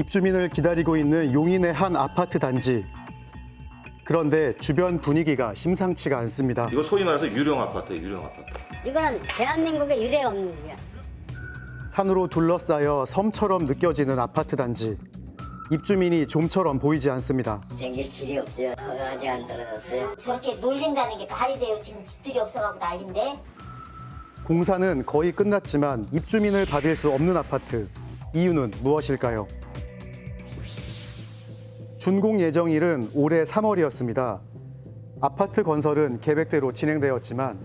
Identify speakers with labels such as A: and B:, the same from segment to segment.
A: 입주민을 기다리고 있는 용인의 한 아파트 단지. 그런데 주변 분위기가 심상치가 않습니다.
B: 이거 소위 말해서 유령 아파트예요, 유령 아파트.
C: 이거는 대한민국의 유례 없는 일이야.
A: 산으로 둘러싸여 섬처럼 느껴지는 아파트 단지. 입주민이 좀처럼 보이지 않습니다.
C: 댕길 길이 없어요. 허가 아직 안 떨어졌어요.
D: 저렇게 놀린다는 게 말이 돼요. 지금 집들이 없어가지고 난리인데.
A: 공사는 거의 끝났지만 입주민을 받을 수 없는 아파트. 이유는 무엇일까요? 준공 예정일은 올해 3월이었습니다. 아파트 건설은 계획대로 진행되었지만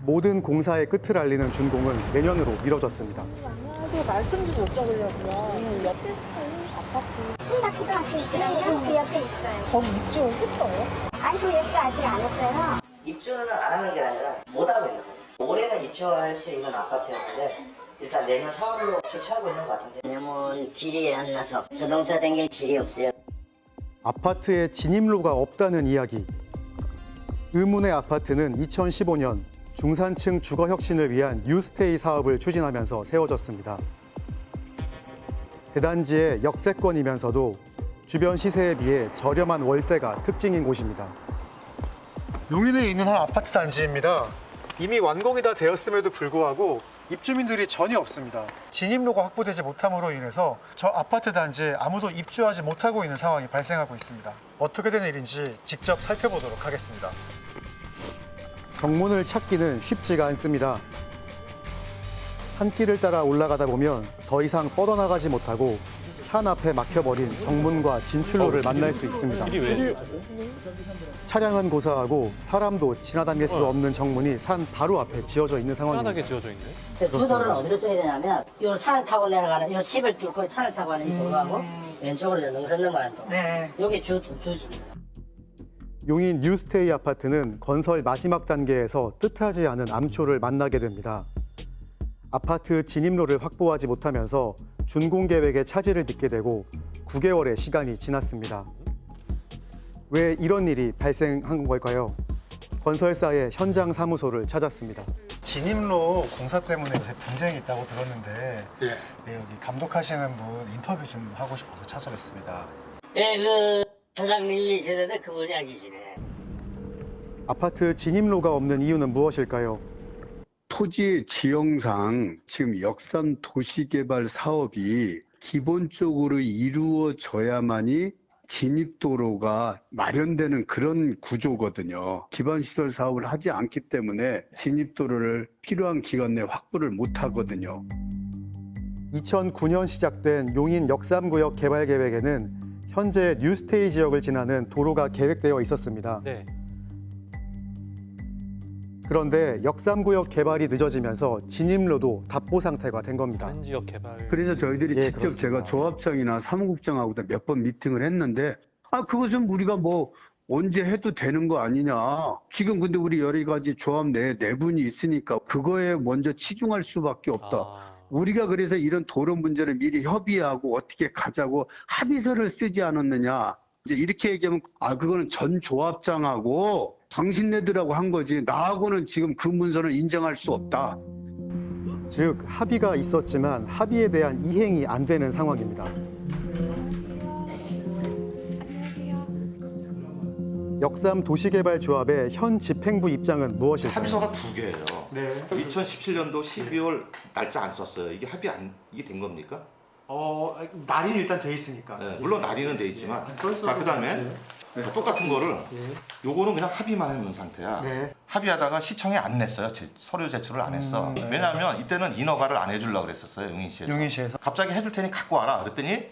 A: 모든 공사의 끝을 알리는 준공은 내년으로 미뤄졌습니다.
E: 만약에 말씀 좀 여쭤보려고요. 옆에 스타일 아파트
D: 손잡히도 할수 있더라고요. 그 옆에 있어요.
E: 거기 입주했어요?
D: 아니, 그 옆에 아직 안 했어요.
F: 입주는 안 하는 게 아니라 못 하고 있는 거예요. 올해는 입주할 수 있는 아파트였는데 일단 내년 4월로 조치하고 있는 것 같은데.
C: 왜냐면 길이 안 나서 자동차 댕길 길이 없어요.
A: 아파트에 진입로가 없다는 이야기. 의문의 아파트는 2015년 중산층 주거 혁신을 위한 뉴스테이 사업을 추진하면서 세워졌습니다. 대단지의 역세권이면서도 주변 시세에 비해 저렴한 월세가 특징인 곳입니다. 용인에 있는 한 아파트 단지입니다. 이미 완공이 다 되었음에도 불구하고 입주민들이 전혀 없습니다. 진입로가 확보되지 못함으로 인해서 저 아파트 단지에 아무도 입주하지 못하고 있는 상황이 발생하고 있습니다. 어떻게 된 일인지 직접 살펴보도록 하겠습니다. 정문을 찾기는 쉽지가 않습니다. 산길을 따라 올라가다 보면 더 이상 뻗어나가지 못하고 산 앞에 막혀버린 정문과 진출로를 만날 수 있습니다. 차량은 고사하고 사람도 지나다닐 수 없는 정문이 산 바로 앞에 지어져 있는 상황입니다.
G: 편하게 지어져 있네.
C: 주도를 어디로 써야 되냐면 요 산을 타고 내려가는 요 집을 뚫고 산을 타고 가는 이 도로하고 왼쪽으로 능선 넘어가는 도로. 여기 주지입니다.
A: 용인 뉴스테이 아파트는 건설 마지막 단계에서 뜻하지 않은 암초를 만나게 됩니다. 아파트 진입로를 확보하지 못하면서 준공 계획에 차질을 빚게 되고 9개월의 시간이 지났습니다. 왜 이런 일이 발생한 걸까요? 건설사의 현장 사무소를 찾았습니다. 진입로 공사 때문에 요새 분쟁이 있다고 들었는데 여기 감독하시는 분 인터뷰 좀 하고 싶어서 찾아뵙습니다.
C: 예, 그 사장님이시는데 그분이 안 계시네.
A: 아파트 진입로가 없는 이유는 무엇일까요?
H: 토지 지형상 지금 역삼 도시개발 사업이 기본적으로 이루어져야만이 진입도로가 마련되는 그런 구조거든요. 기반시설 사업을 하지 않기 때문에 진입도로를 필요한 기간 내에 확보를 못 하거든요.
A: 2009년 시작된 용인 역삼구역 개발 계획에는 현재 뉴스테이 지역을 지나는 도로가 계획되어 있었습니다.
G: 네.
A: 그런데 역삼구역 개발이 늦어지면서 진입로도 답보 상태가 된 겁니다.
G: 한 지역 개발.
H: 그래서 저희들이
A: 예,
H: 직접
A: 그렇습니다.
H: 제가 조합장이나 사무국장하고도 몇 번 미팅을 했는데 그거 좀 우리가 뭐 언제 해도 되는 거 아니냐. 지금 근데 우리 여러 가지 조합 내분이 있으니까 그거에 먼저 치중할 수밖에 없다. 우리가 그래서 이런 도로 문제를 미리 협의하고 어떻게 가자고 합의서를 쓰지 않았느냐. 이제 이렇게 얘기하면 그거는 전 조합장하고 당신네들하고 한 거지 나하고는 지금 그 문서를 인정할 수 없다.
A: 즉 합의가 있었지만 합의에 대한 이행이 안 되는 상황입니다. 역삼 도시개발조합의 현 집행부 입장은 무엇일까요?
B: 합의서가 두 개예요.
A: 네.
B: 2017년도 12월 날짜 안 썼어요. 이게 이게 된 겁니까?
A: 날이 일단 돼 있으니까.
B: 네, 물론 날이는 돼 있지만.
A: 네.
B: 자, 그다음에 똑같은 거를 요거는 그냥 합의만 해놓은 상태야.
A: 네.
B: 합의하다가 시청에 안 냈어요. 서류 제출을 안 했어. 왜냐하면 이때는 인허가를 안 해주려고 그랬었어요. 용인시에서.
A: 용인시에서.
B: 갑자기 해줄 테니 갖고 와라. 그랬더니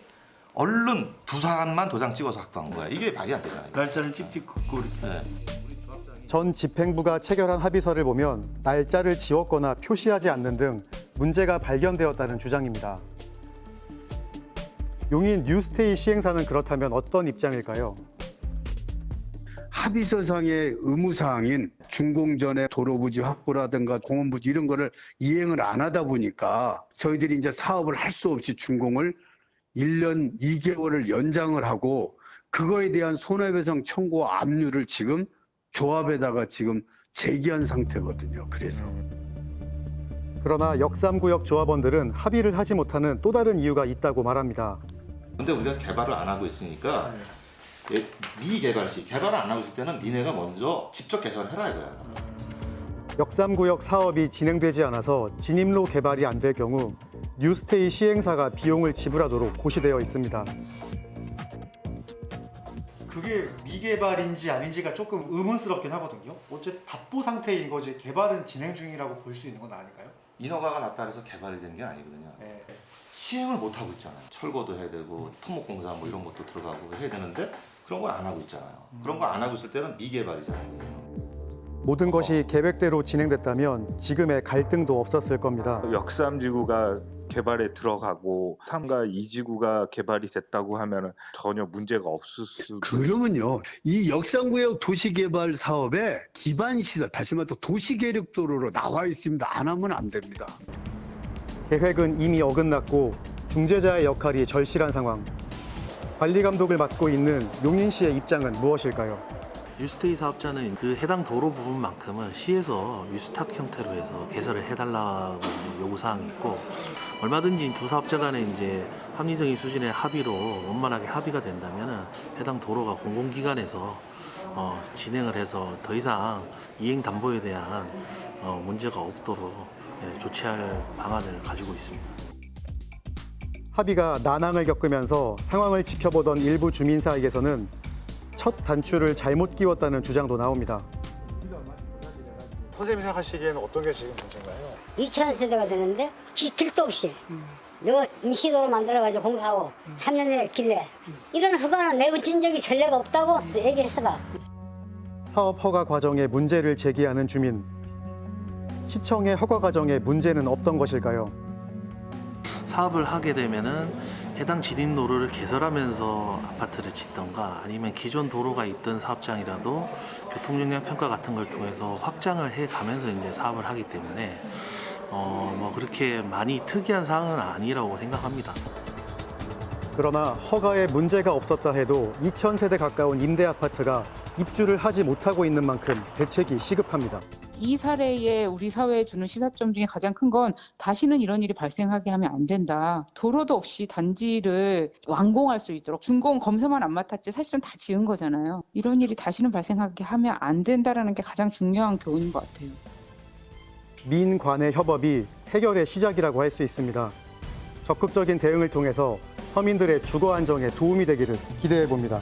B: 얼른 두 사람만 도장 찍어서 확보한 거야. 이게 말이 안 되잖아요.
I: 날짜를 찍찍 긋고 이렇게.
B: 네.
A: 전 집행부가 체결한 합의서를 보면 날짜를 지웠거나 표시하지 않는 등 문제가 발견되었다는 주장입니다. 용인 뉴스테이 시행사는 그렇다면 어떤 입장일까요?
H: 합의서상의 의무사항인 준공 전에 도로부지 확보라든가 공원부지 이런 거를 이행을 안 하다 보니까 저희들이 이제 사업을 할 수 없이 준공을 1년 2개월을 연장을 하고 그거에 대한 손해배상 청구 압류를 지금 조합에다가 지금 제기한 상태거든요. 그래서.
A: 그러나 역삼구역 조합원들은 합의를 하지 못하는 또 다른 이유가 있다고 말합니다.
B: 근데 우리가 개발을 안 하고 있으니까 미개발시 개발을 안 하고 있을 때는 니네가 먼저 직접 개발을 해라 이거야.
A: 역삼구역 사업이 진행되지 않아서 진입로 개발이 안 될 경우 뉴스테이 시행사가 비용을 지불하도록 고시되어 있습니다.
G: 그게 미개발인지 아닌지가 조금 의문스럽긴 하거든요. 어쨌든 답보 상태인 거지 개발은 진행 중이라고 볼 수 있는 건 아닐까요?
B: 인허가가 났다 해서 개발이 되는 게 아니거든요.
G: 네.
B: 시행을 못 하고 있잖아요. 철거도 해야 되고 토목공사 뭐 이런 것도 들어가고 해야 되는데 그런 걸 안 하고 있잖아요. 그런 거 안 하고 있을 때는 미개발이잖아요.
A: 모든 것이 계획대로 진행됐다면 지금의 갈등도 없었을 겁니다.
I: 역삼지구가 개발에 들어가고 3가 2지구가 개발이 됐다고 하면 전혀 문제가 없을 수도.
H: 그러면요, 이 역삼구역 도시개발 사업에 기반시설, 다시 말해 도시계획도로로 나와 있습니다. 안 하면 안 됩니다.
A: 계획은 이미 어긋났고 중재자의 역할이 절실한 상황. 관리 감독을 맡고 있는 용인시의 입장은 무엇일까요?
J: 뉴스테이 사업자는 그 해당 도로 부분만큼은 시에서 유스탁 형태로 해서 개설을 해달라고 요구사항이 있고, 얼마든지 두 사업자 간에 이제 합리적인 수준의 합의로 원만하게 합의가 된다면 해당 도로가 공공기관에서 진행을 해서 더 이상 이행 담보에 대한 문제가 없도록 조치할 방안을 가지고 있습니다.
A: 합의가 난항을 겪으면서 상황을 지켜보던 일부 주민 사이에서는 첫 단추를 잘못 끼웠다는 주장도 나옵니다.
G: 선생님이 생각하시기에는 어떤 게 지금 문제인가요?
D: 2000세대가 되는데 길도 없이 너 임시도로 만들어가지고 공사하고 3년 내에 길래 이런 허가는 내어준 적이 전례가 없다고 얘기했어가.
A: 사업 허가 과정에 문제를 제기하는 주민. 시청의 허가 과정에 문제는 없던 것일까요?
J: 사업을 하게 되면은 해당 진입로를 개설하면서 아파트를 짓던가 아니면 기존 도로가 있던 사업장이라도 교통영향 평가 같은 걸 통해서 확장을 해 가면서 이제 사업을 하기 때문에 뭐 그렇게 많이 특이한 사항은 아니라고 생각합니다.
A: 그러나 허가에 문제가 없었다 해도 2000세대 가까운 임대 아파트가 입주를 하지 못하고 있는 만큼 대책이 시급합니다.
K: 이 사례에 우리 사회에 주는 시사점 중에 가장 큰 건 다시는 이런 일이 발생하게 하면 안 된다. 도로도 없이 단지를 완공할 수 있도록 준공 검사만 안 맡았지 사실은 다 지은 거잖아요. 이런 일이 다시는 발생하게 하면 안 된다라는 게 가장 중요한 교훈인 것 같아요.
A: 민관의 협업이 해결의 시작이라고 할 수 있습니다. 적극적인 대응을 통해서 서민들의 주거 안정에 도움이 되기를 기대해 봅니다.